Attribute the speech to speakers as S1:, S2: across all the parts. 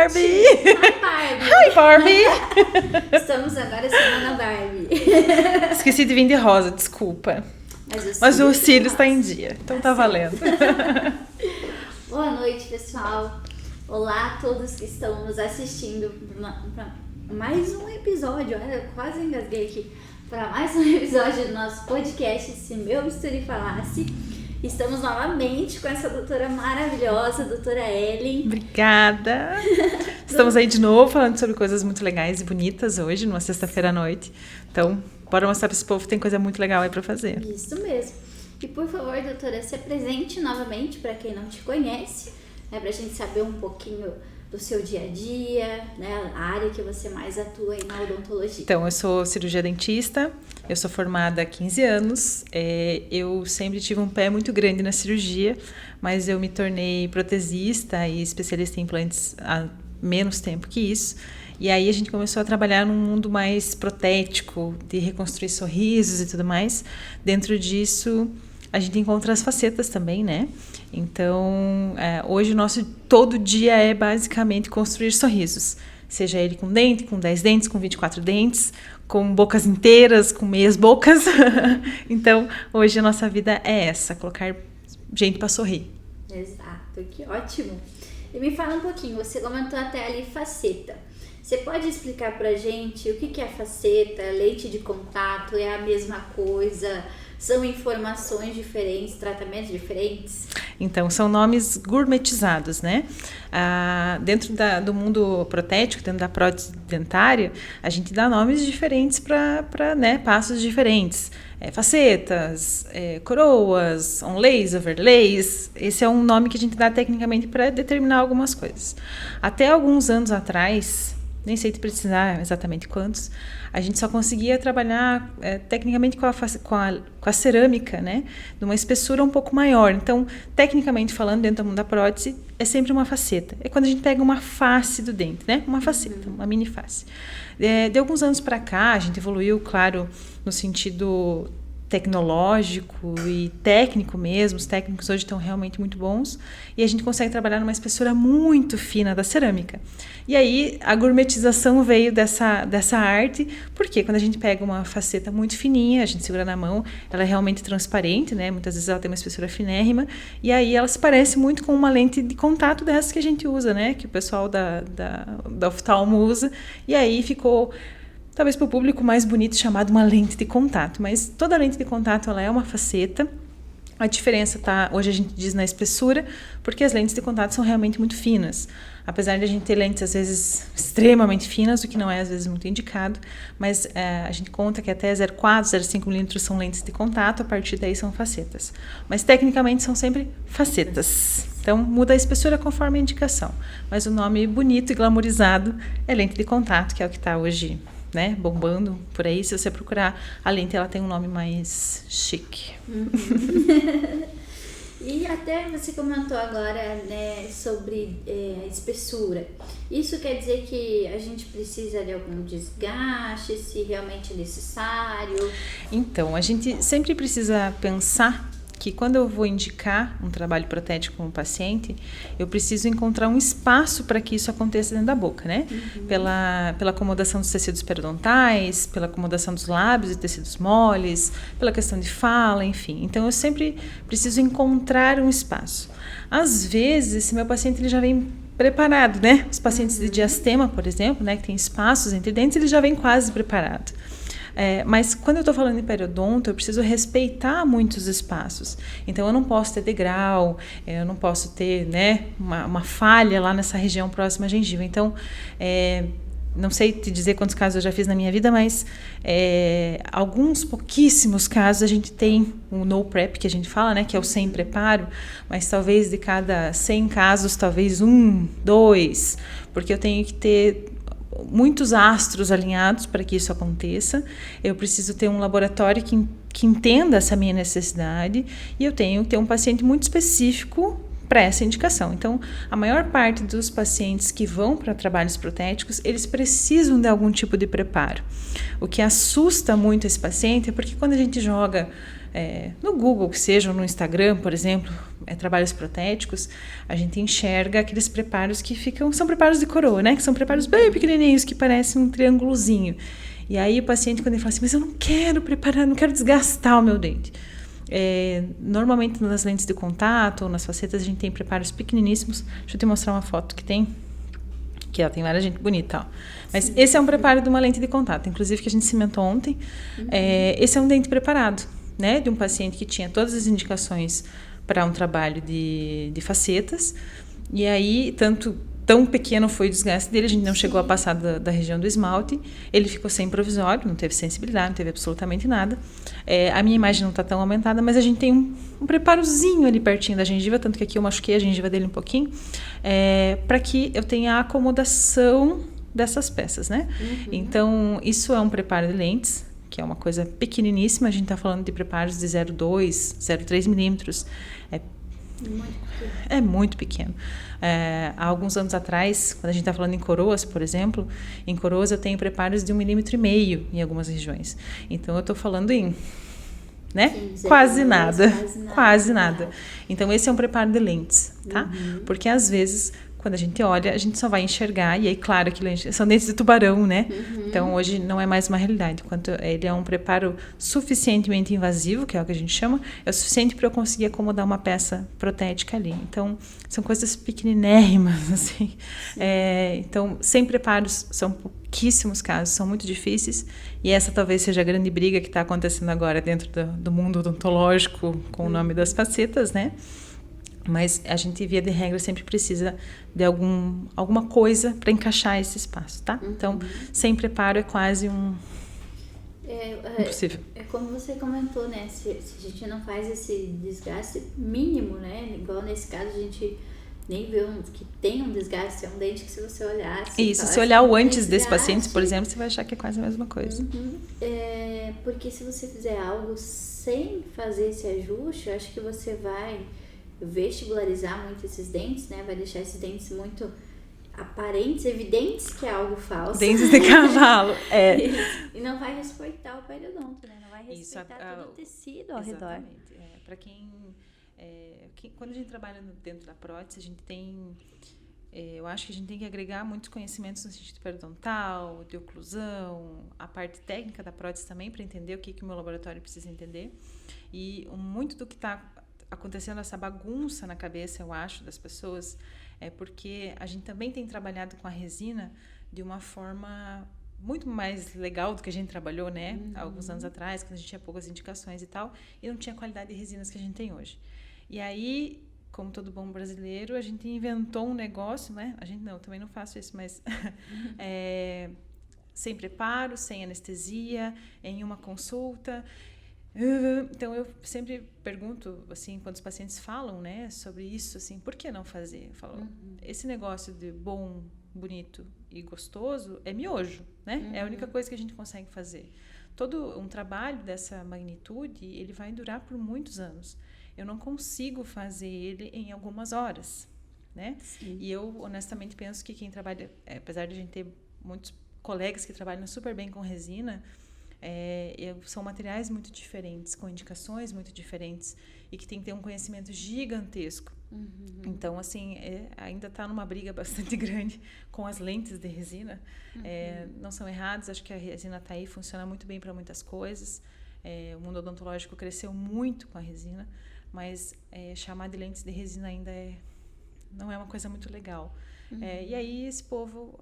S1: Barbie!
S2: Hi, Barbie!
S1: Hi, Barbie!
S2: Estamos agora semana Barbie.
S1: Esqueci de vir de rosa, desculpa. Mas o cílio está em dia, então tá valendo.
S2: Boa noite, pessoal. Olá a todos que estão nos assistindo para mais um episódio. Olha, eu quase engasguei aqui. Para mais um episódio do nosso podcast Se Meu Bisturi Falasse. Estamos novamente com essa doutora maravilhosa, doutora Ellen.
S1: Obrigada. Estamos aí de novo falando sobre coisas muito legais e bonitas hoje, numa sexta-feira à noite. Então, bora mostrar para esse povo que tem coisa muito legal aí para fazer.
S2: Isso mesmo. E por favor, doutora, se apresente novamente para quem não te conhece, né, para a gente saber um pouquinho do seu dia a dia, né, a área que você mais atua aí na odontologia.
S1: Então, eu sou cirurgia dentista, eu sou formada há 15 anos, eu sempre tive um pé muito grande na cirurgia, mas eu me tornei protesista e especialista em implantes há menos tempo que isso. E aí a gente começou a trabalhar num mundo mais protético, de reconstruir sorrisos e tudo mais. Dentro disso, a gente encontra as facetas também, né? Então, hoje o nosso todo dia é basicamente construir sorrisos. Seja ele com dente, com 10 dentes, com 24 dentes, com bocas inteiras, com meias bocas. Então, hoje a nossa vida é essa, colocar gente para sorrir.
S2: Exato, que ótimo. E me fala um pouquinho, você comentou até ali faceta. Você pode explicar pra gente o que é faceta, lente de contato, é a mesma coisa? São informações diferentes, tratamentos diferentes?
S1: Então, são nomes gourmetizados, né? Dentro do mundo protético, dentro da prótese dentária, a gente dá nomes diferentes para né, passos diferentes. Facetas, coroas, onlays, overlays. Esse é um nome que a gente dá tecnicamente para determinar algumas coisas. Até alguns anos atrás, nem sei te precisar exatamente quantos, a gente só conseguia trabalhar tecnicamente com a cerâmica, né? De uma espessura um pouco maior. Então, tecnicamente falando, dentro do mundo da prótese, é sempre uma faceta. É quando a gente pega uma face do dente, né? Uma faceta, uma mini face. De alguns anos para cá, a gente evoluiu, claro, no sentido tecnológico e técnico mesmo. Os técnicos hoje estão realmente muito bons e a gente consegue trabalhar numa espessura muito fina da cerâmica. E aí a gourmetização veio dessa arte, porque quando a gente pega uma faceta muito fininha, a gente segura na mão, ela é realmente transparente, né? Muitas vezes ela tem uma espessura finérrima e aí ela se parece muito com uma lente de contato dessas que a gente usa, né? Que o pessoal da oftalmo usa, e aí ficou talvez para o público mais bonito chamado uma lente de contato, mas toda lente de contato ela é uma faceta. A diferença está, hoje a gente diz na espessura, porque as lentes de contato são realmente muito finas. Apesar de a gente ter lentes às vezes extremamente finas, o que não é às vezes muito indicado, mas a gente conta que até 0,4, 0,5 milímetros são lentes de contato, a partir daí são facetas. Mas tecnicamente são sempre facetas. Então muda a espessura conforme a indicação. Mas o nome bonito e glamorizado é lente de contato, que é o que está hoje, né, bombando por aí. Se você procurar a lente, ela tem um nome mais chique.
S2: E até você comentou agora, né, sobre espessura. Isso quer dizer que a gente precisa de algum desgaste, se realmente é necessário? Então,
S1: a gente sempre precisa pensar que quando eu vou indicar um trabalho protético para um paciente, eu preciso encontrar um espaço para que isso aconteça dentro da boca, né? Pela acomodação dos tecidos periodontais, pela acomodação dos lábios e tecidos moles, pela questão de fala, enfim. Então, eu sempre preciso encontrar um espaço. Às vezes, esse meu paciente ele já vem preparado, né? Os pacientes de diastema, por exemplo, né, que tem espaços entre dentes, ele já vem quase preparado. Mas quando eu estou falando em periodonto, eu preciso respeitar muitos espaços. Então, eu não posso ter degrau, eu não posso ter, né, uma falha lá nessa região próxima à gengiva. Então, não sei te dizer quantos casos eu já fiz na minha vida, mas alguns pouquíssimos casos a gente tem o no prep, que a gente fala, né, que é o sem preparo, mas talvez de cada 100 casos, talvez 1, 2, porque eu tenho que ter muitos astros alinhados para que isso aconteça. Eu preciso ter um laboratório que entenda essa minha necessidade e eu tenho que ter um paciente muito específico para essa indicação. Então, a maior parte dos pacientes que vão para trabalhos protéticos, eles precisam de algum tipo de preparo. O que assusta muito esse paciente é porque quando a gente joga no Google, que seja, ou no Instagram, por exemplo, trabalhos protéticos, a gente enxerga aqueles preparos que são preparos de coroa, né? Que são preparos bem pequenininhos, que parecem um triângulozinho. E aí o paciente, quando ele fala assim, mas eu não quero preparar, não quero desgastar o meu dente. Normalmente nas lentes de contato ou nas facetas a gente tem preparos pequeniníssimos. Deixa eu te mostrar uma foto que tem. Aqui, ó, tem várias gente bonita, ó. Mas esse é um preparo de uma lente de contato, inclusive que a gente cimentou ontem. Esse é um dente preparado, né? De um paciente que tinha todas as indicações para um trabalho de facetas. E aí, tão pequeno foi o desgaste dele, a gente não chegou a passar da região do esmalte, ele ficou sem provisório, não teve sensibilidade, não teve absolutamente nada. A minha imagem não está tão aumentada, mas a gente tem um preparozinho ali pertinho da gengiva, tanto que aqui eu machuquei a gengiva dele um pouquinho, para que eu tenha a acomodação dessas peças, né? Então, isso é um preparo de lentes, que é uma coisa pequeniníssima, a gente está falando de preparos de 0,2, 0,3 milímetros, é muito pequeno. Há alguns anos atrás, quando a gente está falando em coroas, por exemplo, em coroas eu tenho preparos de 1,5 milímetro em algumas regiões. Então eu estou falando em, né?
S2: Sim,
S1: quase nada. Então esse é um preparo de lentes, tá? Porque às vezes, quando a gente olha, a gente só vai enxergar, e aí, claro, que são dentes de tubarão, né? Então, hoje não é mais uma realidade. Enquanto ele é um preparo suficientemente invasivo, que é o que a gente chama, é o suficiente para eu conseguir acomodar uma peça protética ali. Então, são coisas pequeninérrimas, assim. Então, sem preparos, são pouquíssimos casos, são muito difíceis, e essa talvez seja a grande briga que está acontecendo agora dentro do mundo odontológico, com o nome das facetas, né? Mas a gente, via de regra, sempre precisa de alguma coisa para encaixar esse espaço, tá? Então, sem preparo é quase impossível.
S2: É como você comentou, né? Se a gente não faz esse desgaste mínimo, né? Igual nesse caso, a gente nem vê que tem um desgaste, é um dente que se você olhar...
S1: Se olhar o antes desse paciente, por exemplo, você vai achar que é quase a mesma coisa.
S2: Porque se você fizer algo sem fazer esse ajuste, eu acho que você vai vestibularizar muito esses dentes, né? Vai deixar esses dentes muito aparentes, evidentes que é algo falso.
S1: Dentes de cavalo,
S2: E não vai respeitar o periodonto, né? Não vai respeitar todo o tecido ao redor.
S1: Para quando a gente trabalha dentro da prótese, a gente tem... eu acho que a gente tem que agregar muitos conhecimentos no sentido periodontal, de oclusão, a parte técnica da prótese também, para entender o que o meu laboratório precisa entender. E muito do que está acontecendo, essa bagunça na cabeça, eu acho, das pessoas, é porque a gente também tem trabalhado com a resina de uma forma muito mais legal do que a gente trabalhou, né? Há alguns anos atrás, quando a gente tinha poucas indicações e tal, e não tinha a qualidade de resinas que a gente tem hoje. E aí, como todo bom brasileiro, a gente inventou um negócio, né? A gente não, eu também não faço isso, mas sem preparo, sem anestesia, em uma consulta. Então, eu sempre pergunto, assim, quando os pacientes falam, né, sobre isso, assim, por que não fazer? Eu falo, esse negócio de bom, bonito e gostoso é miojo, né? É a única coisa que a gente consegue fazer. Todo um trabalho dessa magnitude, ele vai durar por muitos anos. Eu não consigo fazer ele em algumas horas, né? Sim. E eu, honestamente, penso que quem trabalha, apesar de a gente ter muitos colegas que trabalham super bem com resina, são materiais muito diferentes, com indicações muito diferentes e que tem que ter um conhecimento gigantesco. Então, assim, ainda está numa briga bastante grande com as lentes de resina. Não são errados, acho que a resina está aí, funciona muito bem para muitas coisas. O mundo odontológico cresceu muito com a resina, mas chamar de lentes de resina ainda não é uma coisa muito legal. E aí esse povo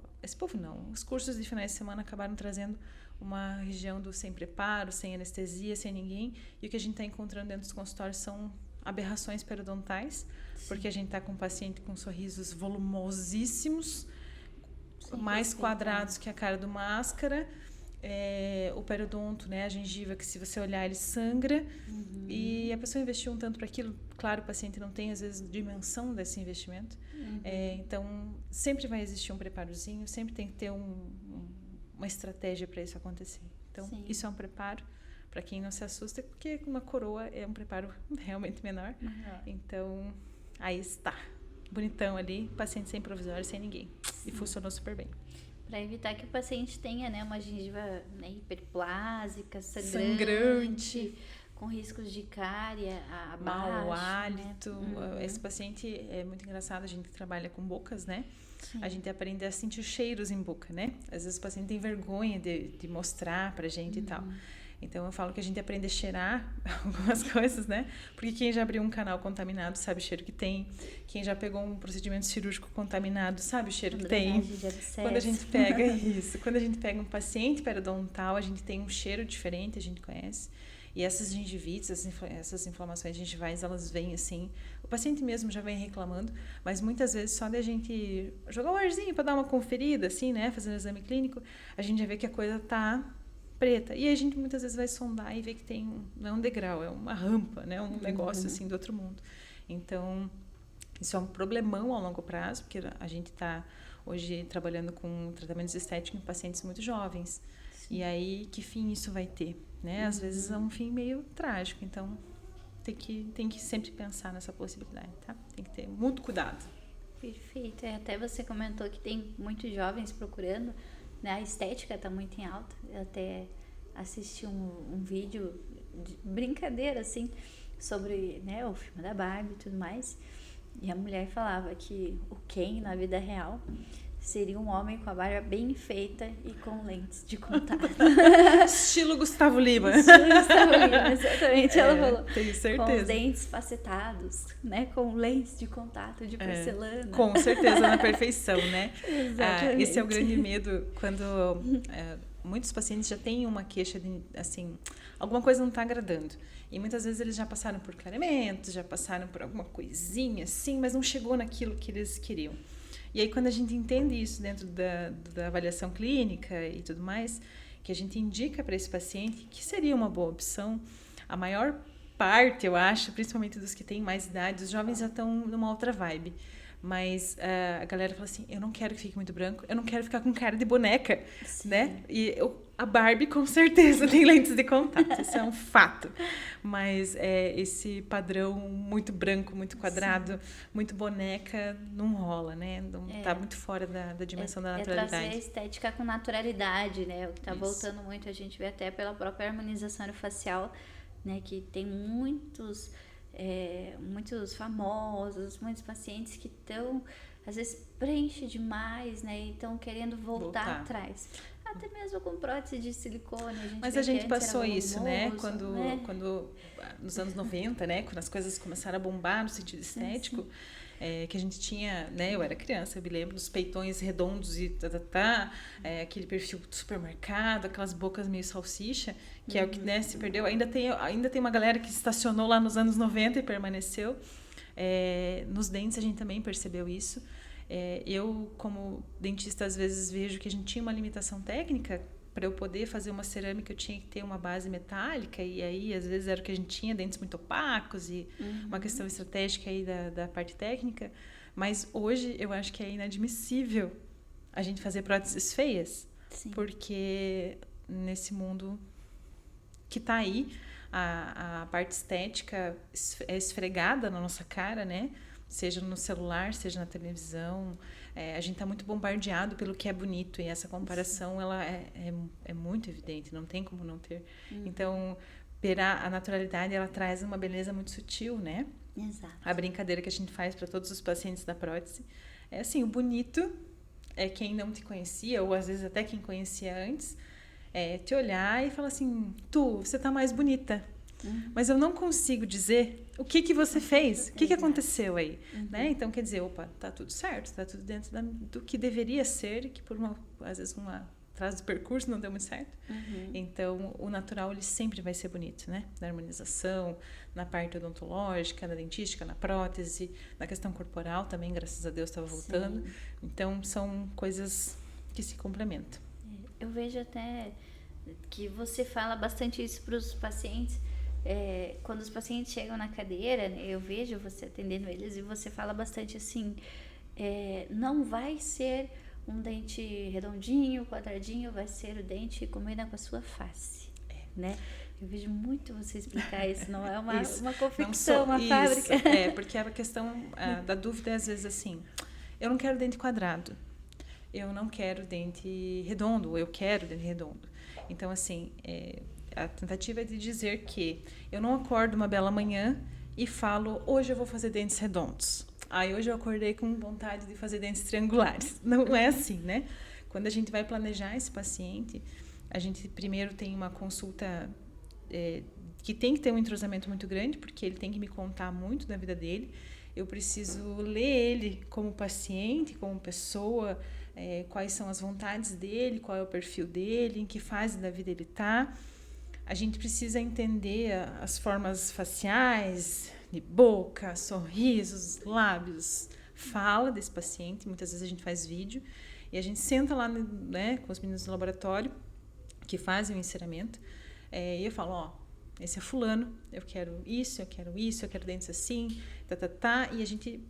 S1: não, os cursos de finais de semana acabaram trazendo uma região do sem preparo, sem anestesia, sem ninguém, e o que a gente está encontrando dentro dos consultórios são aberrações periodontais, porque a gente está com um paciente com sorrisos volumosíssimos, mais quadrados que a cara do máscara, o periodonto, né, a gengiva, que se você olhar ele sangra, e a pessoa investiu um tanto para aquilo. Claro, o paciente não tem às vezes dimensão desse investimento, então sempre vai existir um preparozinho, sempre tem que ter uma estratégia para isso acontecer. Então, isso é um preparo, para quem não se assusta, porque uma coroa é um preparo realmente menor. Então, aí está, bonitão ali, paciente sem provisório, sem ninguém. E funcionou super bem.
S2: Para evitar que o paciente tenha, né, uma gengiva, né, hiperplásica, sangrante. com riscos de cárie,
S1: mau
S2: abaixo,
S1: hálito.
S2: né?
S1: Esse paciente é muito engraçado, a gente trabalha com bocas, né?
S2: Sim.
S1: A gente aprende a sentir cheiros em boca, né? Às vezes o paciente tem vergonha de mostrar pra gente e tal. Então eu falo que a gente aprende a cheirar algumas coisas, né? Porque quem já abriu um canal contaminado sabe o cheiro que tem. Quem já pegou um procedimento cirúrgico contaminado sabe o cheiro que tem. Quando a gente pega isso, quando a gente pega um paciente periodontal, a gente tem um cheiro diferente, a gente conhece. E essas gingivites, essas inflamações gengivais, elas vêm assim. O paciente mesmo já vem reclamando, mas muitas vezes só da gente jogar um arzinho para dar uma conferida, assim, né? Fazer um exame clínico, a gente já vê que a coisa tá preta. E a gente muitas vezes vai sondar e vê que tem, não é um degrau, é uma rampa, né? Um negócio assim do outro mundo. Então, isso é um problemão ao longo prazo, porque a gente está hoje trabalhando com tratamentos estéticos em pacientes muito jovens. Sim. E aí, que fim isso vai ter? Né? Às vezes é um fim meio trágico, então tem que sempre pensar nessa possibilidade, tá? Tem que ter muito cuidado.
S2: Perfeito. Até você comentou que tem muitos jovens procurando, né? A estética está muito em alta. Eu até assisti um vídeo de brincadeira, assim, sobre, né, o filme da Barbie e tudo mais. E a mulher falava que o Ken, na vida real, seria um homem com a barba bem feita e com lentes de contato.
S1: Estilo Gustavo Lima.
S2: Estilo Gustavo Lima, exatamente. Ela falou.
S1: Tenho certeza.
S2: Com os dentes facetados, né? Com lentes de contato de porcelana.
S1: Com certeza, na perfeição, né?
S2: Exatamente.
S1: Esse é o grande medo quando muitos pacientes já têm uma queixa de, assim, alguma coisa não está agradando. E muitas vezes eles já passaram por clareamentos, já passaram por alguma coisinha assim, mas não chegou naquilo que eles queriam. E aí, quando a gente entende isso dentro da avaliação clínica e tudo mais, que a gente indica para esse paciente que seria uma boa opção, a maior parte, eu acho, principalmente dos que têm mais idade, os jovens já estão numa outra vibe. Mas a galera fala assim, eu não quero que fique muito branco, eu não quero ficar com cara de boneca, sim, né? E a Barbie com certeza tem lentes de contato, isso é um fato. Mas esse padrão muito branco, muito quadrado, sim, muito boneca, não rola, né? Não, tá muito fora da dimensão da naturalidade.
S2: É trazer a estética com naturalidade, né? O que tá voltando muito, a gente vê até pela própria harmonização facial, né? Que tem muitos famosos, muitos pacientes que estão, às vezes, preenche demais, né? E estão querendo voltar atrás. Até mesmo com prótese de silicone.
S1: Mas a gente passou isso, né? Quando nos anos 90, né? Quando as coisas começaram a bombar no sentido estético, sim. Que a gente tinha, né? Eu era criança, eu me lembro dos peitões redondos e aquele perfil do supermercado, aquelas bocas meio salsicha, que é o que, né, se perdeu. Ainda tem uma galera que estacionou lá nos anos 90 e permaneceu. Nos dentes a gente também percebeu isso. Eu, como dentista, às vezes vejo que a gente tinha uma limitação técnica. Para eu poder fazer uma cerâmica, eu tinha que ter uma base metálica, e aí, às vezes, era o que a gente tinha, dentes muito opacos, e uma questão estratégica aí da parte técnica. Mas hoje, eu acho que é inadmissível a gente fazer próteses feias, sim, porque nesse mundo que está aí, a parte estética é esfregada na nossa cara, né? Seja no celular, seja na televisão. A gente está muito bombardeado pelo que é bonito, e essa comparação, ela é muito evidente, não tem como não ter. Então, a naturalidade, ela traz uma beleza muito sutil, né?
S2: Exato.
S1: A brincadeira que a gente faz para todos os pacientes da prótese é assim, o bonito é quem não te conhecia, ou às vezes até quem conhecia antes, te olhar e falar assim, você tá mais bonita. Mas eu não consigo dizer o que você fez, o que aconteceu aí, né? Então, quer dizer, tá tudo certo, tá tudo dentro do que deveria ser, que às vezes atrás do percurso não deu muito certo. Então, o natural, ele sempre vai ser bonito, né? Na harmonização, na parte odontológica, na dentística, na prótese, na questão corporal também, graças a Deus, estava voltando. Sim. Então, são coisas que se complementam.
S2: Eu vejo até que você fala bastante isso para os pacientes. Quando os pacientes chegam na cadeira, né, eu vejo você atendendo eles, e você fala bastante assim, não vai ser um dente redondinho, quadradinho, vai ser o dente que combina com a sua face, né? Eu vejo muito você explicar isso, não é uma confecção, uma fábrica.
S1: Porque a questão da dúvida é às vezes assim, eu não quero dente quadrado, eu não quero dente redondo, eu quero dente redondo. Então, assim, a tentativa é de dizer que eu não acordo uma bela manhã e falo, hoje eu vou fazer dentes redondos. Hoje eu acordei com vontade de fazer dentes triangulares. Não é assim, né? Quando a gente vai planejar esse paciente, a gente primeiro tem uma consulta que tem que ter um entrosamento muito grande, porque ele tem que me contar muito da vida dele. Eu preciso ler ele como paciente, como pessoa, quais são as vontades dele, qual é o perfil dele, em que fase da vida ele está. A gente precisa entender as formas faciais, de boca, sorrisos, lábios, fala desse paciente. Muitas vezes a gente faz vídeo e a gente senta lá, né, com os meninos do laboratório que fazem o enceramento, e eu falo, esse é fulano, eu quero isso, eu quero dentes assim, e a gente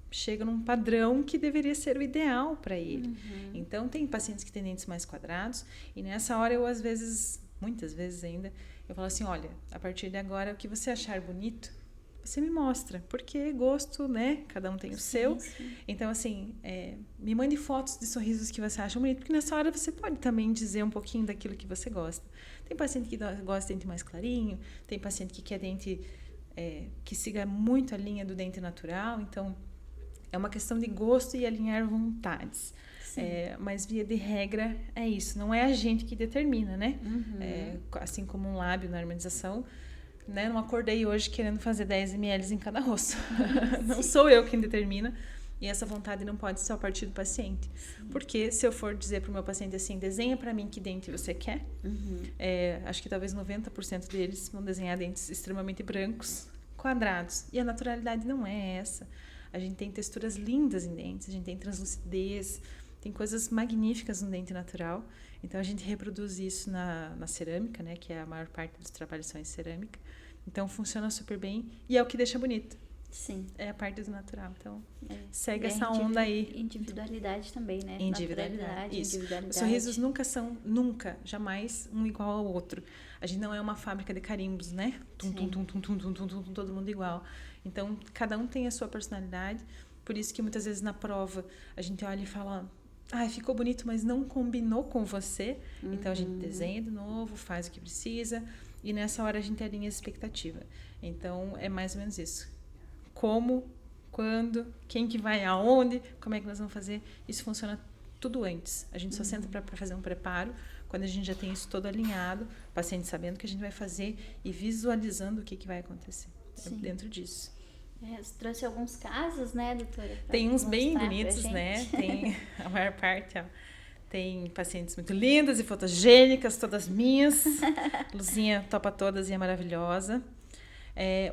S1: chega num padrão que deveria ser o ideal para ele. Então, tem pacientes que têm dentes mais quadrados, e nessa hora eu, às vezes, muitas vezes ainda, eu falo assim, olha, a partir de agora, o que você achar bonito, você me mostra, porque gosto, né? Cada um tem o seu.
S2: Sim.
S1: Então, assim, me mande fotos de sorrisos que você acha bonito, porque nessa hora você pode também dizer um pouquinho daquilo que você gosta. Tem paciente que gosta de dente mais clarinho, tem paciente que quer dente que siga muito a linha do dente natural, então é uma questão de gosto e alinhar vontades. Mas via de regra é isso, não é a gente que determina, né? Assim como um lábio na harmonização, né? Não acordei hoje querendo fazer 10 ml em cada rosto. Não sou eu quem determina. E essa vontade não pode ser a partir do paciente. Porque se eu for dizer para o meu paciente assim, desenha para mim que dente você quer, acho que talvez 90% deles vão desenhar dentes extremamente brancos, quadrados. E a naturalidade não é essa. A gente tem texturas lindas em dentes, a gente tem translucidez, tem coisas magníficas no dente natural. Então, a gente reproduz isso na cerâmica, né? Que é a maior parte dos trabalhos são em cerâmica. Então, funciona super bem e é o que deixa bonito.
S2: Sim.
S1: É a parte do natural. Então, segue essa onda aí.
S2: Individualidade também, né?
S1: Individualidade. Isso.
S2: Individualidade.
S1: Os sorrisos nunca, jamais um igual ao outro. A gente não é uma fábrica de carimbos, né? Todo mundo igual. Então, cada um tem a sua personalidade. Por isso que muitas vezes na prova a gente olha e fala, ficou bonito, mas não combinou com você. Então, a gente desenha de novo, faz o que precisa. E nessa hora a gente alinha a expectativa. Então, é mais ou menos isso. Como, quando, quem que vai aonde, como é que nós vamos fazer. Isso funciona tudo antes. A gente só senta para fazer um preparo, quando a gente já tem isso todo alinhado, o paciente sabendo o que a gente vai fazer e visualizando o que vai acontecer dentro disso.
S2: Você trouxe alguns casos, né, doutora?
S1: Tem uns bem bonitos, né? Tem a maior parte, tem pacientes muito lindas e fotogênicas, todas minhas. Luzinha topa todas e é maravilhosa.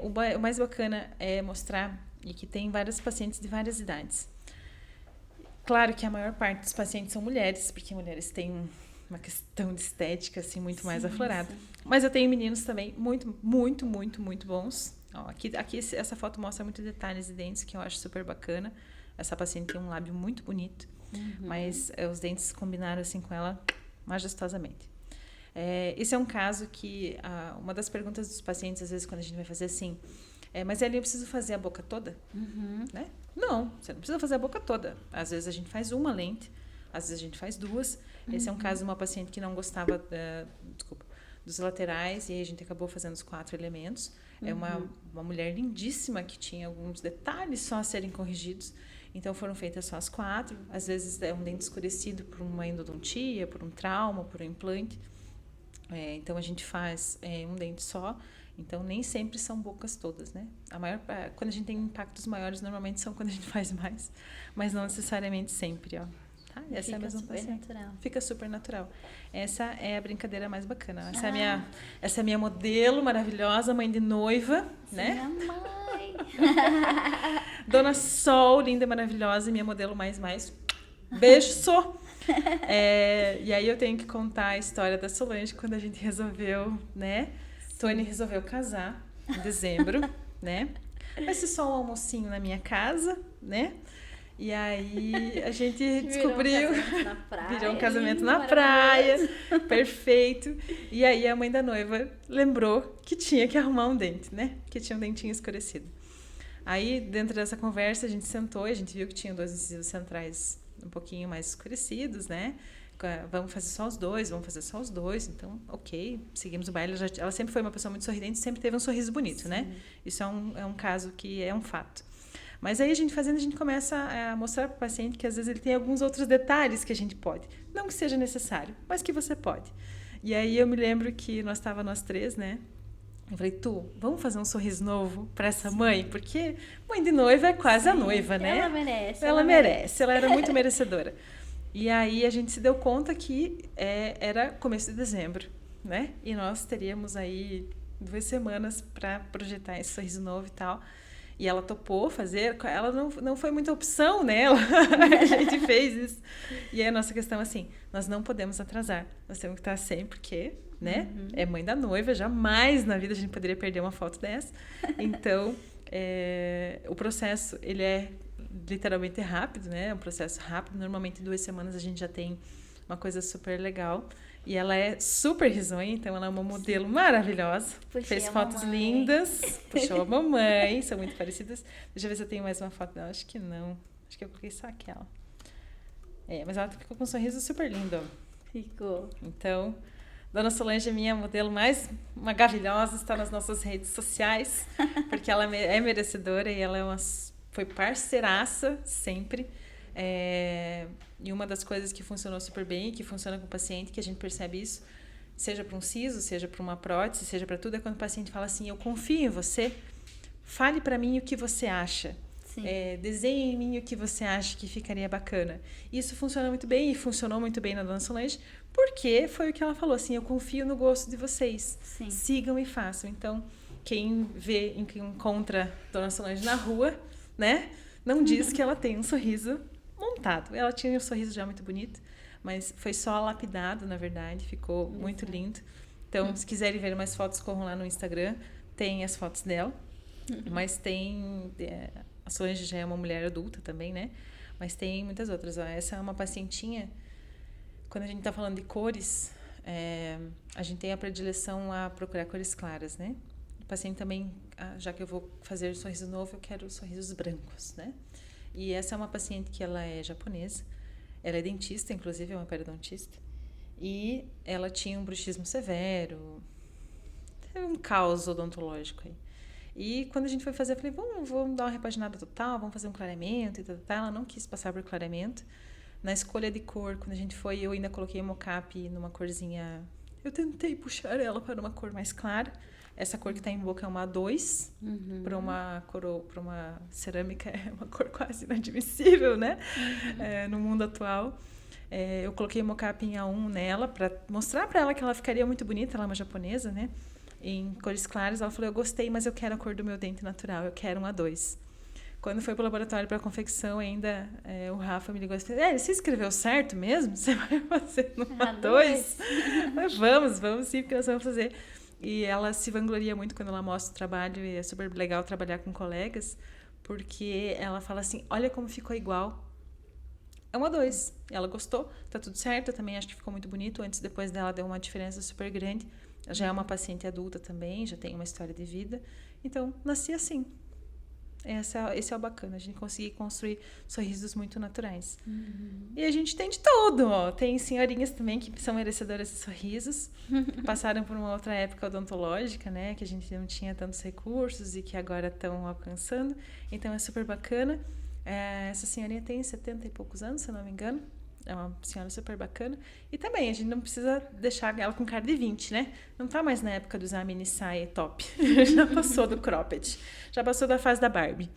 S1: O mais bacana é mostrar e que tem vários pacientes de várias idades. Claro que a maior parte dos pacientes são mulheres, porque mulheres têm uma questão de estética assim muito mais aflorada. Mas eu tenho meninos também muito, muito, muito, muito bons. Aqui essa foto mostra muitos detalhes de dentes que eu acho super bacana. Essa paciente tem um lábio muito bonito, mas os dentes combinaram assim com ela majestosamente. Esse é um caso que uma das perguntas dos pacientes, às vezes, quando a gente vai fazer assim, mas ali eu preciso fazer a boca toda? Né? Não, você não precisa fazer a boca toda. Às vezes a gente faz uma lente, às vezes a gente faz duas. Esse é um caso de uma paciente que não gostava dos laterais, e aí a gente acabou fazendo os 4 elementos. É uma mulher lindíssima que tinha alguns detalhes só a serem corrigidos. Então, foram feitas só as 4. Às vezes é um dente escurecido por uma endodontia, por um trauma, por um implante. Então, a gente faz um dente só. Então, nem sempre são bocas todas, né? Quando a gente tem impactos maiores, normalmente são quando a gente faz mais. Mas não necessariamente sempre, ó. Essa é a mesma paciente. Fica super natural. Essa é a brincadeira mais bacana. Essa é a minha modelo maravilhosa, mãe de noiva, né?
S2: Minha mãe!
S1: Dona Sol, linda e maravilhosa, minha modelo mais. Beijo, Sô! E aí eu tenho que contar a história da Solange quando a gente resolveu, né? Tony resolveu casar em dezembro, né? Vai ser só um almocinho na minha casa, né? E aí a gente descobriu... Virou um casamento na praia. Perfeito. E aí a mãe da noiva lembrou que tinha que arrumar um dente, né? Que tinha um dentinho escurecido. Aí, dentro dessa conversa, a gente sentou e a gente viu que tinha 2 incisivos centrais um pouquinho mais escurecidos, né? vamos fazer só os dois, vamos fazer só os dois. Então, ok, seguimos o baile. Ela sempre foi uma pessoa muito sorridente, sempre teve um sorriso bonito, sim, né? Isso é um caso que é um fato. Mas aí a gente começa a mostrar para o paciente que às vezes ele tem alguns outros detalhes que a gente pode. Não que seja necessário, mas que você pode. E aí eu me lembro que nós estávamos 3, né? Eu falei, vamos fazer um sorriso novo para essa mãe? Porque mãe de noiva é quase, sim, a noiva, né?
S2: Ela merece.
S1: Ela merece, ela era muito merecedora. E aí a gente se deu conta que era começo de dezembro, né? E nós teríamos aí 2 semanas para projetar esse sorriso novo e tal. E ela topou fazer, ela não foi muita opção nela, a gente fez isso. E aí a nossa questão assim, nós não podemos atrasar, nós temos que estar sempre, porque, né, é mãe da noiva, jamais na vida a gente poderia perder uma foto dessa. Então, o processo, ele é literalmente rápido, né, é um processo rápido, normalmente em 2 semanas a gente já tem uma coisa super legal. E ela é super risonha, então ela é uma modelo maravilhosa. Puxei, fez fotos lindas, puxou a mamãe, são muito parecidas. Deixa eu ver se eu tenho mais uma foto dela. Acho que não. Acho que eu coloquei só aquela. Mas ela ficou com um sorriso super lindo.
S2: Ficou.
S1: Então, Dona Solange é minha modelo mais maravilhosa, está nas nossas redes sociais, porque ela é merecedora e ela foi parceiraça sempre. E uma das coisas que funcionou super bem, que funciona com o paciente, que a gente percebe isso, seja para um siso, seja para uma prótese, seja para tudo, é quando o paciente fala assim, eu confio em você, fale para mim o que você acha, desenhe em mim o que você acha que ficaria bacana. Isso funciona muito bem e funcionou muito bem na Dona Solange, porque foi o que ela falou, assim, eu confio no gosto de vocês, sim, sigam e façam. Então, quem encontra Dona Solange na rua, né, não diz que ela tem um sorriso montado. Ela tinha um sorriso já muito bonito, mas foi só lapidado, na verdade, ficou muito lindo. Então, se quiserem ver mais fotos, corram lá no Instagram, tem as fotos dela, mas tem... a Solange já é uma mulher adulta também, né? Mas tem muitas outras. Essa é uma pacientinha, quando a gente tá falando de cores, a gente tem a predileção a procurar cores claras, né? O paciente também, já que eu vou fazer sorriso novo, eu quero sorrisos brancos, né? E essa é uma paciente que ela é japonesa, ela é dentista, inclusive é uma periodontista, e ela tinha um bruxismo severo, teve um caos odontológico aí. E quando a gente foi fazer, eu falei, vamos dar uma repaginada total, vamos fazer um clareamento e tal. Ela não quis passar por clareamento. Na escolha de cor, quando a gente foi, eu ainda coloquei mocap numa corzinha, eu tentei puxar ela para uma cor mais clara. Essa cor que está em boca é uma A2, para uma cerâmica é uma cor quase inadmissível, né? No mundo atual. Eu coloquei mocap em A1 nela para mostrar para ela que ela ficaria muito bonita, ela é uma japonesa, né? Em cores claras, ela falou, eu gostei, mas eu quero a cor do meu dente natural, eu quero um A2. Quando foi para o laboratório para confecção, ainda o Rafa me ligou e falou, você escreveu certo mesmo? Você vai fazer no A2? Mas vamos sim, porque nós vamos fazer. E ela se vangloria muito quando ela mostra o trabalho, e é super legal trabalhar com colegas, porque ela fala assim, olha como ficou igual. É um A2. Ela gostou, tá tudo certo, eu também acho que ficou muito bonito. Antes e depois dela deu uma diferença super grande. Ela já é uma paciente adulta também, já tem uma história de vida. Então, nasci assim. Esse é o bacana, a gente conseguir construir sorrisos muito naturais. E a gente tem de tudo, ó. Tem senhorinhas também que são merecedoras de sorrisos, passaram por uma outra época odontológica, né, que a gente não tinha tantos recursos e que agora estão alcançando. Então é super bacana. Essa senhorinha tem 70 e poucos anos, se eu não me engano. É uma senhora super bacana. E também, a gente não precisa deixar ela com cara de 20, né? Não tá mais na época de usar mini saia top. Já passou do cropped. Já passou da fase da Barbie.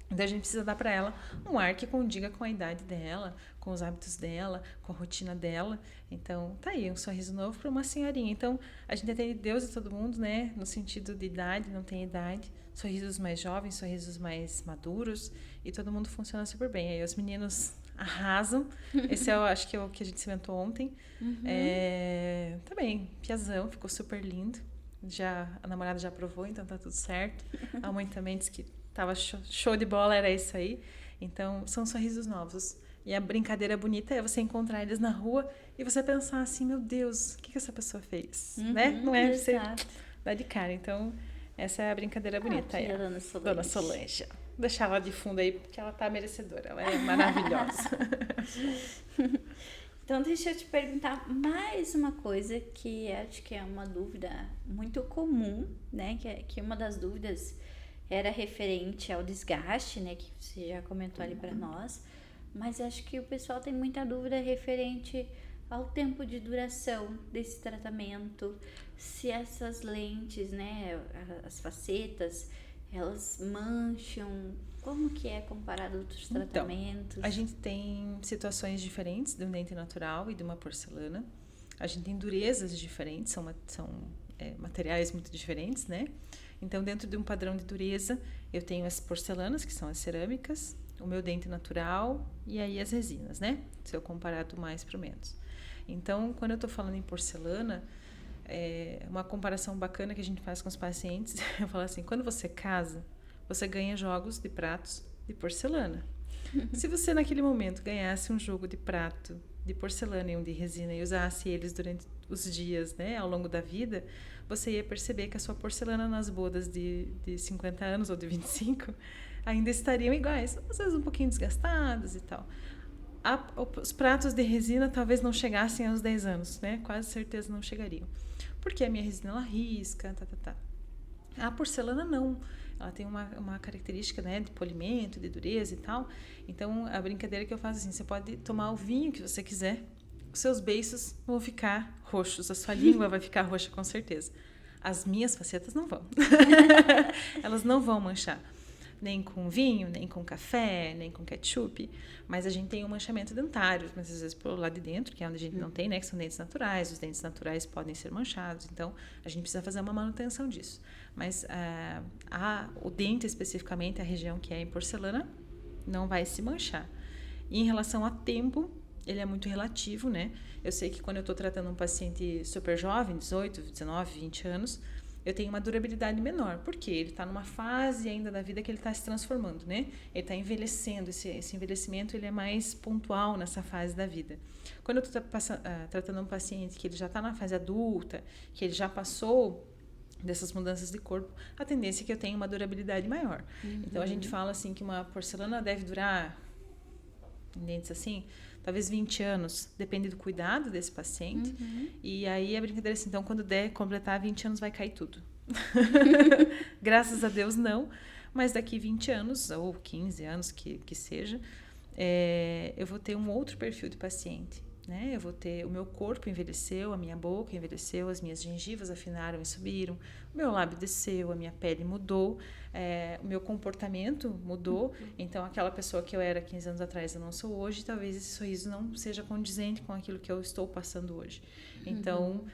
S1: Então, a gente precisa dar para ela um ar que condiga com a idade dela, com os hábitos dela, com a rotina dela. Então, tá aí, um sorriso novo para uma senhorinha. Então, a gente atende Deus e todo mundo, né? No sentido de idade, não tem idade. Sorrisos mais jovens, sorrisos mais maduros. E todo mundo funciona super bem. Aí, os meninos arrasam. Esse acho que é o que a gente cimentou ontem. Também, piazão, ficou super lindo. A namorada já aprovou, então tá tudo certo. A mãe também disse que tava show de bola, era isso aí. Então, são sorrisos novos. E a brincadeira bonita é você encontrar eles na rua e você pensar assim, meu Deus, o que essa pessoa fez? Né? Não é você dar de cara. Então, essa é a brincadeira bonita.
S2: Aqui, a Dona Solange.
S1: Dona Solange. Vou deixar ela de fundo aí, porque ela tá merecedora. Ela é maravilhosa.
S2: Então, deixa eu te perguntar mais uma coisa que acho que é uma dúvida muito comum, né? Que uma das dúvidas era referente ao desgaste, né? Que você já comentou ali para nós. Mas acho que o pessoal tem muita dúvida referente ao tempo de duração desse tratamento, se essas lentes, né? As facetas, elas mancham, como que é comparado a outros tratamentos?
S1: Então, a gente tem situações diferentes de um dente natural e de uma porcelana. A gente tem durezas diferentes, são materiais muito diferentes, né? Então, dentro de um padrão de dureza, eu tenho as porcelanas, que são as cerâmicas, o meu dente natural e aí as resinas, né? Se eu comparar do mais para o menos. Então, quando eu estou falando em porcelana, uma comparação bacana que a gente faz com os pacientes, eu falo assim, quando você casa, você ganha jogos de pratos de porcelana. Se você naquele momento ganhasse um jogo de prato de porcelana e um de resina e usasse eles durante os dias, né, ao longo da vida, você ia perceber que a sua porcelana nas bodas de 50 anos ou de 25 ainda estariam iguais, às vezes um pouquinho desgastadas e tal. Os pratos de resina talvez não chegassem aos 10 anos, né? Quase certeza não chegariam. Porque a minha resina, ela risca, A porcelana não. Ela tem uma característica, né, de polimento, de dureza e tal. Então, a brincadeira que eu faço assim, você pode tomar o vinho que você quiser, os seus beiços vão ficar roxos, a sua língua vai ficar roxa com certeza. As minhas facetas não vão. Elas não vão manchar. Nem com vinho, nem com café, nem com ketchup, mas a gente tem um manchamento dentário, mas às vezes pelo lado de dentro, que é onde a gente não tem, né, que são dentes naturais, os dentes naturais podem ser manchados, então a gente precisa fazer uma manutenção disso. Mas o dente especificamente, a região que é em porcelana, não vai se manchar. E em relação a tempo, ele é muito relativo, né? Eu sei que quando eu estou tratando um paciente super jovem, 18, 19, 20 anos, eu tenho uma durabilidade menor, porque ele está numa fase ainda da vida que ele está se transformando, né? Ele está envelhecendo, esse envelhecimento ele é mais pontual nessa fase da vida. Quando eu estou tratando um paciente que ele já está na fase adulta, que ele já passou dessas mudanças de corpo, a tendência é que eu tenha uma durabilidade maior. Então, a gente fala assim que uma porcelana deve durar, em dentes assim, talvez 20 anos, depende do cuidado desse paciente. E aí a brincadeira é assim, então quando der completar 20 anos vai cair tudo. Graças a Deus não, mas daqui 20 anos, ou 15 anos que seja, eu vou ter um outro perfil de paciente. Né? Eu vou ter, o meu corpo envelheceu, a minha boca envelheceu, as minhas gengivas afinaram e subiram, o meu lábio desceu, a minha pele mudou, o meu comportamento mudou. Então, aquela pessoa que eu era 15 anos atrás, eu não sou hoje, talvez esse sorriso não seja condizente com aquilo que eu estou passando hoje. Então,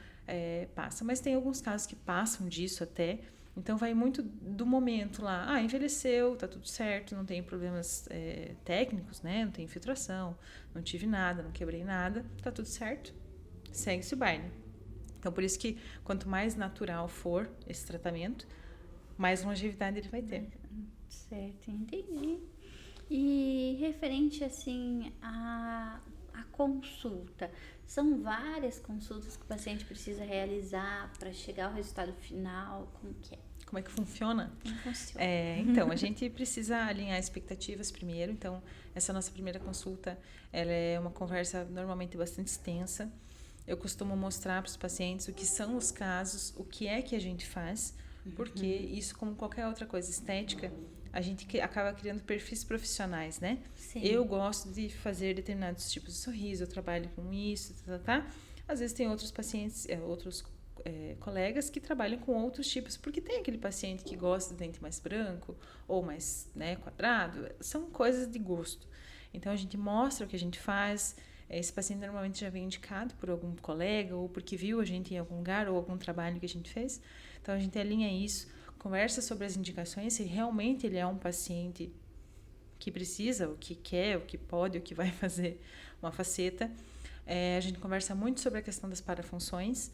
S1: passa. Mas tem alguns casos que passam disso até. Então, vai muito do momento lá. Envelheceu, tá tudo certo, não tem problemas técnicos, né? Não tem infiltração, não tive nada, não quebrei nada, tá tudo certo, segue-se o baile. Então, por isso que quanto mais natural for esse tratamento, mais longevidade ele vai ter.
S2: Certo, entendi. E referente, assim, a consulta, são várias consultas que o paciente precisa realizar para chegar ao resultado final? Como que é?
S1: Como é que funciona?
S2: Como funciona?
S1: Então, a gente precisa alinhar expectativas primeiro. Então, essa nossa primeira consulta, ela é uma conversa normalmente bastante extensa. Eu costumo mostrar para os pacientes o que são os casos, o que é que a gente faz, porque isso, como qualquer outra coisa estética, a gente acaba criando perfis profissionais, né?
S2: Sim.
S1: Eu gosto de fazer determinados tipos de sorriso, eu trabalho com isso, tá? Às vezes tem outros pacientes, outros colegas que trabalham com outros tipos, porque tem aquele paciente que gosta de dente mais branco ou mais, né, quadrado, são coisas de gosto. Então, a gente mostra o que a gente faz. Esse paciente normalmente já vem indicado por algum colega ou porque viu a gente em algum lugar ou algum trabalho que a gente fez. Então, a gente alinha isso, conversa sobre as indicações, se realmente ele é um paciente que precisa, o que quer, o que pode, o que vai fazer uma faceta. A gente conversa muito sobre a questão das parafunções.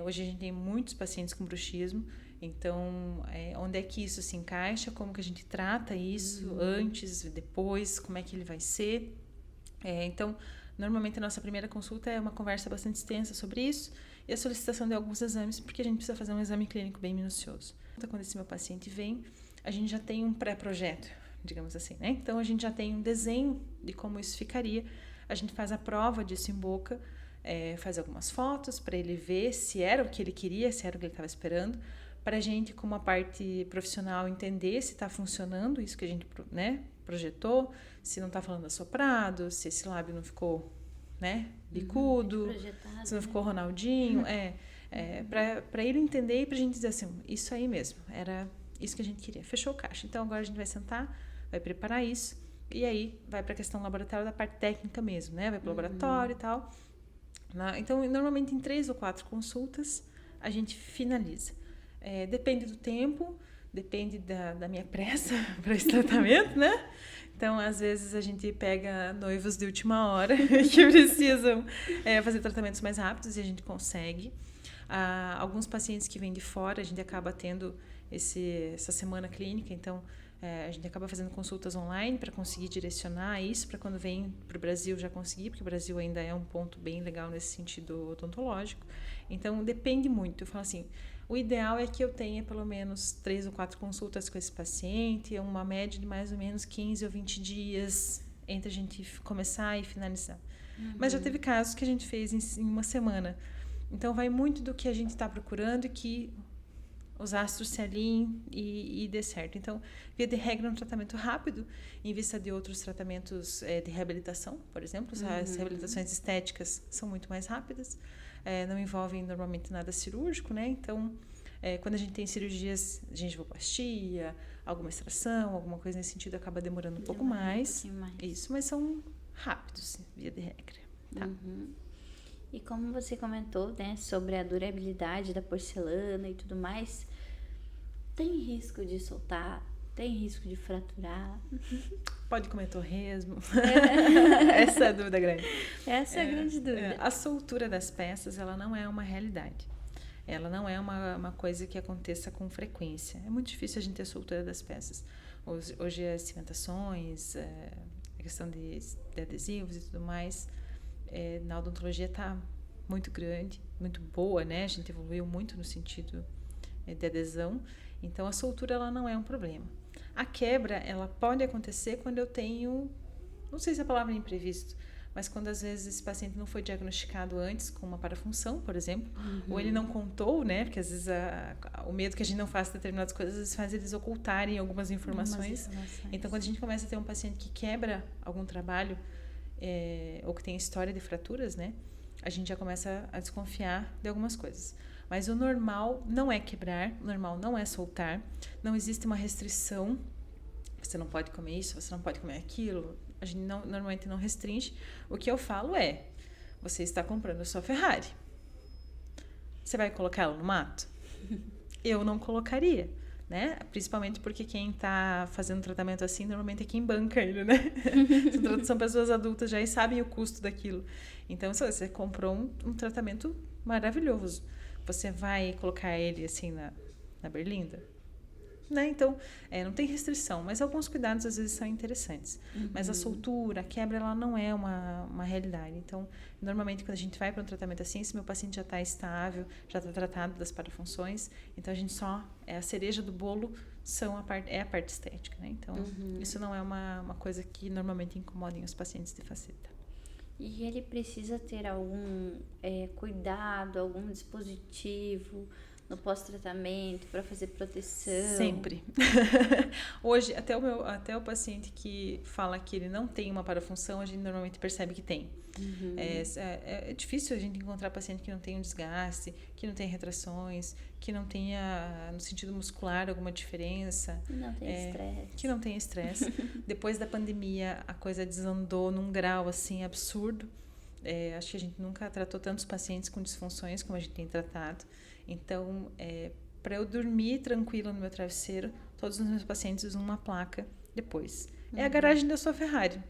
S1: Hoje a gente tem muitos pacientes com bruxismo, então onde é que isso se encaixa, como que a gente trata isso antes, depois, como é que ele vai ser. Então, normalmente a nossa primeira consulta é uma conversa bastante extensa sobre isso e a solicitação de alguns exames, porque a gente precisa fazer um exame clínico bem minucioso. Quando esse meu paciente vem, a gente já tem um pré-projeto, digamos assim, né? Então, a gente já tem um desenho de como isso ficaria. a gente faz a prova disso em boca, faz algumas fotos para ele ver se era o que ele queria, se era o que ele estava esperando, para a gente, como a parte profissional, entender se está funcionando isso que a gente, né, projetou, se não está falando assoprado, se esse lábio não ficou, né, bicudo, se não ficou Ronaldinho, para ele entender e para a gente dizer assim, isso aí mesmo, era isso que a gente queria. Fechou o caixa. Então agora a gente vai sentar, vai preparar isso e aí vai para a questão laboratório da parte técnica mesmo, né, vai para o laboratório e tal. Então normalmente em 3 ou 4 consultas a gente finaliza. Depende do tempo, depende da minha pressa para esse tratamento, né? Então, às vezes, a gente pega noivos de última hora que precisam fazer tratamentos mais rápidos e a gente consegue. Alguns pacientes que vêm de fora, a gente acaba tendo essa semana clínica, então a gente acaba fazendo consultas online para conseguir direcionar isso, para quando vem para o Brasil já conseguir, porque o Brasil ainda é um ponto bem legal nesse sentido odontológico. Então, depende muito. Eu falo assim, o ideal é que eu tenha pelo menos 3 ou 4 consultas com esse paciente, uma média de mais ou menos 15 ou 20 dias entre a gente começar e finalizar. Mas já teve casos que a gente fez em uma semana. Então, vai muito do que a gente está procurando e que os astros se alinhem e dê certo. Então, via de regra, um tratamento rápido, em vista de outros tratamentos de reabilitação, por exemplo. As reabilitações estéticas são muito mais rápidas, não envolvem normalmente nada cirúrgico, né? Então, quando a gente tem cirurgias, gengivoplastia, alguma extração, alguma coisa nesse sentido, acaba demorando um pouco mais. Isso, mas são rápidos, via de regra. Tá?
S2: E como você comentou, né, sobre a durabilidade da porcelana e tudo mais, tem risco de soltar? Tem risco de fraturar?
S1: Pode comer torresmo? Essa é a dúvida grande.
S2: Essa é a grande dúvida.
S1: A soltura das peças, ela não é uma realidade. Ela não é uma coisa que aconteça com frequência. É muito difícil a gente ter soltura das peças. Hoje as cimentações, a questão de adesivos e tudo mais, na odontologia está muito grande, muito boa, né? A gente evoluiu muito no sentido de adesão. Então, a soltura ela não é um problema. A quebra, ela pode acontecer quando eu tenho, não sei se a palavra é imprevisto, mas quando às vezes esse paciente não foi diagnosticado antes com uma parafunção, por exemplo, ou ele não contou, né? Porque às vezes o medo que a gente não faça determinadas coisas, às vezes faz eles ocultarem algumas informações. Então, quando a gente começa a ter um paciente que quebra algum trabalho, ou que tem história de fraturas, né? A gente já começa a desconfiar de algumas coisas. Mas o normal não é quebrar, o normal não é soltar, não existe uma restrição, você não pode comer isso, você não pode comer aquilo, a gente normalmente não restringe. O que eu falo é, você está comprando a sua Ferrari, você vai colocá ela no mato? Eu não colocaria, né? Principalmente porque quem está fazendo tratamento assim, normalmente é quem banca ele, né? São pessoas adultas já e sabem o custo daquilo. Então, se você comprou um tratamento maravilhoso, você vai colocar ele assim na berlinda? Né? Então, não tem restrição, mas alguns cuidados às vezes são interessantes. Mas a soltura, a quebra, ela não é uma realidade. Então, normalmente quando a gente vai para um tratamento assim, se meu paciente já está estável, já está tratado das parafunções, então a gente a cereja do bolo é a parte estética, né? Então, isso não é uma coisa que normalmente incomoda os pacientes de faceta.
S2: E ele precisa ter algum cuidado, algum dispositivo no pós-tratamento para fazer proteção?
S1: Sempre. Hoje, até o paciente que fala que ele não tem uma parafunção, a gente normalmente percebe que tem. É difícil a gente encontrar paciente que não tem um desgaste, que não tem retrações, que não tenha, no sentido muscular, alguma diferença. Que não tem estresse. Depois da pandemia, a coisa desandou num grau assim absurdo. Acho que a gente nunca tratou tantos pacientes com disfunções como a gente tem tratado. Então, para eu dormir tranquila no meu travesseiro, todos os meus pacientes usam uma placa depois. É a garagem da sua Ferrari,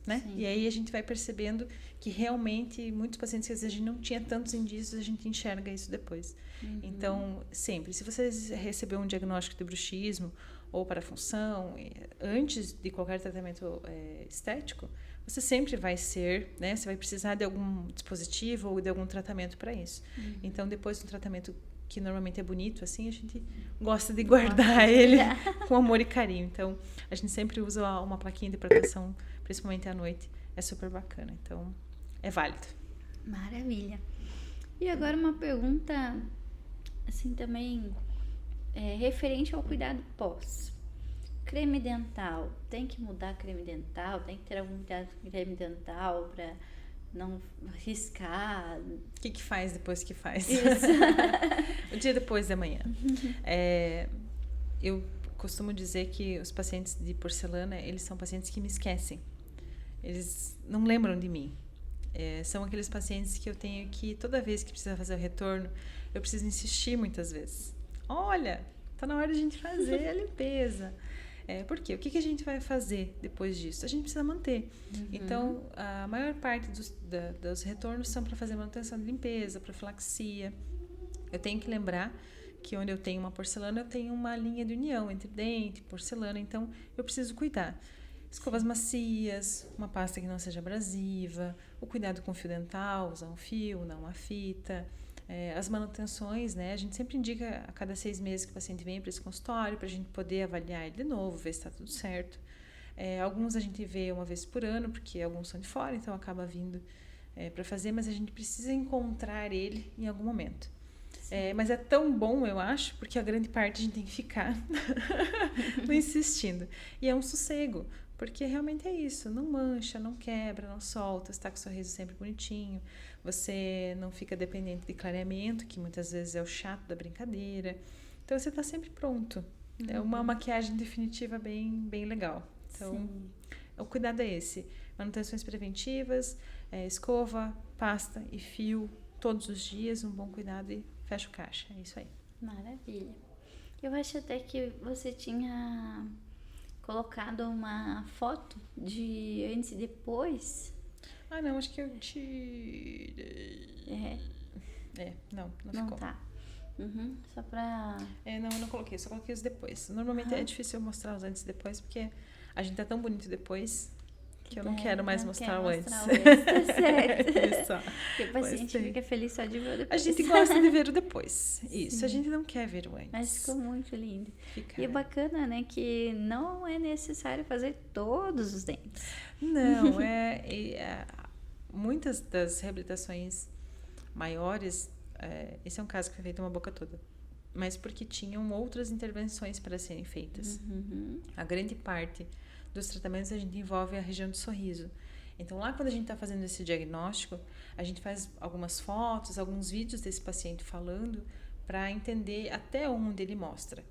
S1: né? Sim. E aí a gente vai percebendo que realmente muitos pacientes que às vezes a gente não tinha tantos indícios, a gente enxerga isso depois. Então, sempre, se você receber um diagnóstico de bruxismo ou parafunção, antes de qualquer tratamento estético, você sempre vai né? Você vai precisar de algum dispositivo ou de algum tratamento para isso. Então, depois do tratamento que normalmente é bonito, assim, a gente gosta de guardar ele com amor e carinho. Então, a gente sempre usa uma plaquinha de proteção, principalmente à noite, é super bacana. Então, é válido.
S2: Maravilha. E agora uma pergunta, assim, também referente ao cuidado pós. Creme dental, tem que mudar creme dental? Tem que ter algum cuidado com creme dental para não riscar?
S1: O que faz depois que faz?
S2: Isso.
S1: O dia depois da manhã. Eu costumo dizer que os pacientes de porcelana, eles são pacientes que me esquecem. Eles não lembram de mim. São aqueles pacientes que eu tenho que, toda vez que precisa fazer o retorno, eu preciso insistir muitas vezes. Olha, tá na hora de a gente fazer a limpeza. Por quê? O que a gente vai fazer depois disso? A gente precisa manter. Então, a maior parte dos retornos são para fazer manutenção de limpeza, profilaxia. Eu tenho que lembrar que onde eu tenho uma porcelana, eu tenho uma linha de união entre dente e porcelana. Então, eu preciso cuidar. Escovas macias, uma pasta que não seja abrasiva, o cuidado com o fio dental, usar um fio, não uma fita. As manutenções, né? A gente sempre indica a cada 6 meses que o paciente vem para esse consultório para a gente poder avaliar ele de novo, ver se está tudo certo. Alguns a gente vê uma vez por ano, porque alguns são de fora, então acaba vindo para fazer, mas a gente precisa encontrar ele em algum momento. Mas é tão bom, eu acho, porque a grande parte a gente tem que ficar insistindo. E é um sossego, porque realmente é isso, não mancha, não quebra, não solta, você está com o sorriso sempre bonitinho, você não fica dependente de clareamento, que muitas vezes é o chato da brincadeira, então você está sempre pronto. É uma maquiagem definitiva bem legal. Então, o cuidado é esse, manutenções preventivas, escova, pasta e fio, todos os dias, um bom cuidado e fecha o caixa, é isso aí.
S2: Maravilha. Eu acho até que você tinha colocado uma foto de antes e depois.
S1: Não, acho que eu tirei. Não ficou.
S2: Tá. Só pra...
S1: não, eu não coloquei, só coloquei os depois. Normalmente é difícil eu mostrar os antes e depois, porque a gente tá tão bonito depois que eu não quero mais mostrar o antes.
S2: Tá certo.
S1: Isso.
S2: Porque o paciente fica feliz só de ver o depois.
S1: A gente gosta de ver o depois. Isso, sim. A gente não quer ver o antes.
S2: Mas ficou muito lindo. E é bacana, né, que não é necessário fazer todos os dentes.
S1: Não, muitas das reabilitações maiores, esse é um caso que foi feito uma boca toda, mas porque tinham outras intervenções para serem feitas. A grande parte dos tratamentos a gente envolve a região do sorriso. Então, lá quando a gente está fazendo esse diagnóstico, a gente faz algumas fotos, alguns vídeos desse paciente falando para entender até onde ele mostra.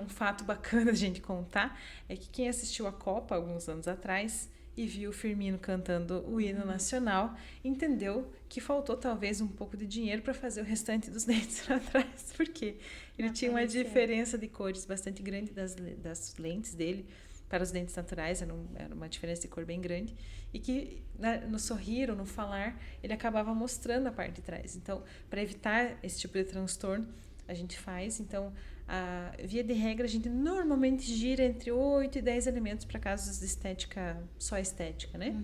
S1: Um fato bacana a gente contar é que quem assistiu a Copa alguns anos atrás e viu o Firmino cantando o hino nacional, entendeu que faltou talvez um pouco de dinheiro para fazer o restante dos dentes para trás, porque ele tinha uma diferença de cores bastante grande das lentes dele para os dentes naturais, era uma diferença de cor bem grande, e que no sorrir ou no falar, ele acabava mostrando a parte de trás. Então, para evitar esse tipo de transtorno, a gente faz. Então, via de regra, a gente normalmente gira entre 8 e 10 elementos para casos de estética, só estética, né?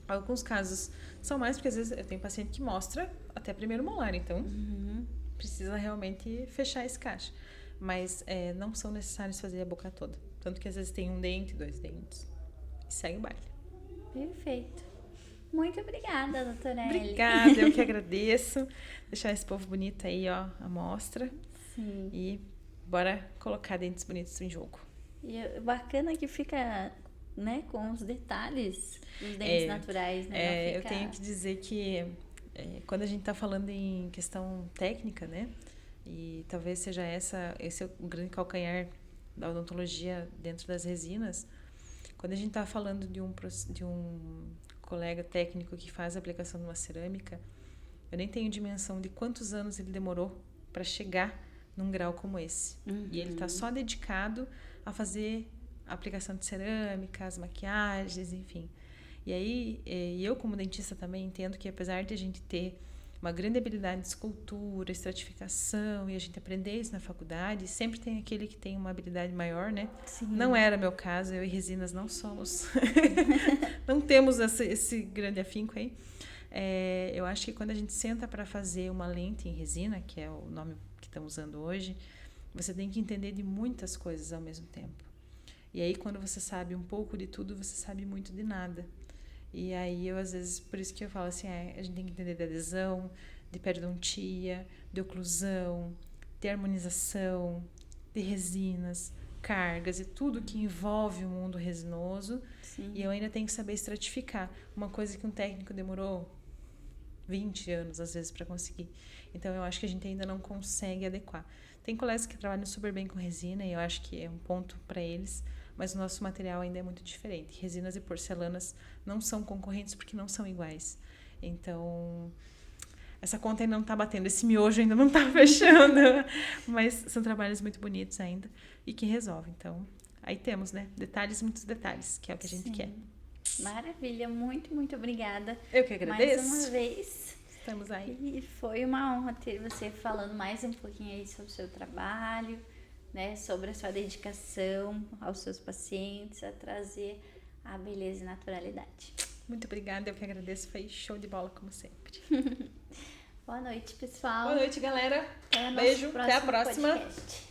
S1: Alguns casos são mais, porque às vezes eu tenho paciente que mostra até primeiro molar, então precisa realmente fechar esse caixa. Mas não são necessários fazer a boca toda. Tanto que às vezes tem um dente, 2 dentes. E segue o baile.
S2: Perfeito. Muito obrigada, doutora Ellie.
S1: Obrigada, eu que agradeço. Deixar esse povo bonito aí, ó, a mostra.
S2: Sim.
S1: E bora colocar dentes bonitos em jogo.
S2: E bacana que fica, né, com os detalhes dos dentes naturais, né?
S1: Eu tenho que dizer que quando a gente tá falando em questão técnica, né? E talvez seja esse é o grande calcanhar da odontologia dentro das resinas. Quando a gente está falando de um colega técnico que faz a aplicação de uma cerâmica, eu nem tenho dimensão de quantos anos ele demorou para chegar num grau como esse. E ele está só dedicado a fazer a aplicação de cerâmica, as maquiagens, enfim. E aí, eu como dentista também entendo que apesar de a gente ter uma grande habilidade de escultura, estratificação, e a gente aprender isso na faculdade, sempre tem aquele que tem uma habilidade maior, né?
S2: Sim.
S1: Não era meu caso, eu e resinas não somos, não temos esse grande afinco aí. Eu acho que quando a gente senta para fazer uma lente em resina, que é o nome que estão usando hoje, você tem que entender de muitas coisas ao mesmo tempo. E aí, quando você sabe um pouco de tudo, você sabe muito de nada. E aí eu, às vezes, por isso que eu falo assim, a gente tem que entender de adesão, de periodontia, de oclusão, de harmonização, de resinas, cargas e tudo que envolve o mundo resinoso.
S2: Sim.
S1: E eu ainda tenho que saber estratificar. Uma coisa que um técnico demorou 20 anos, às vezes, para conseguir. Então, eu acho que a gente ainda não consegue adequar. Tem colegas que trabalham super bem com resina e eu acho que é um ponto para eles, mas o nosso material ainda é muito diferente. Resinas e porcelanas não são concorrentes porque não são iguais. Então, essa conta ainda não está batendo, esse miojo ainda não está fechando, mas são trabalhos muito bonitos ainda e que resolvem. Então, aí temos, né? Detalhes, muitos detalhes, que é o que a gente quer.
S2: Maravilha, muito, muito obrigada.
S1: Eu que agradeço.
S2: Mais uma vez.
S1: Estamos aí.
S2: E foi uma honra ter você falando mais um pouquinho aí sobre o seu trabalho, né? Sobre a sua dedicação aos seus pacientes, a trazer a beleza e naturalidade.
S1: Muito obrigada, eu que agradeço. Foi show de bola, como sempre.
S2: Boa noite, pessoal.
S1: Boa noite, galera.
S2: Até
S1: Beijo, até a próxima.
S2: Podcast.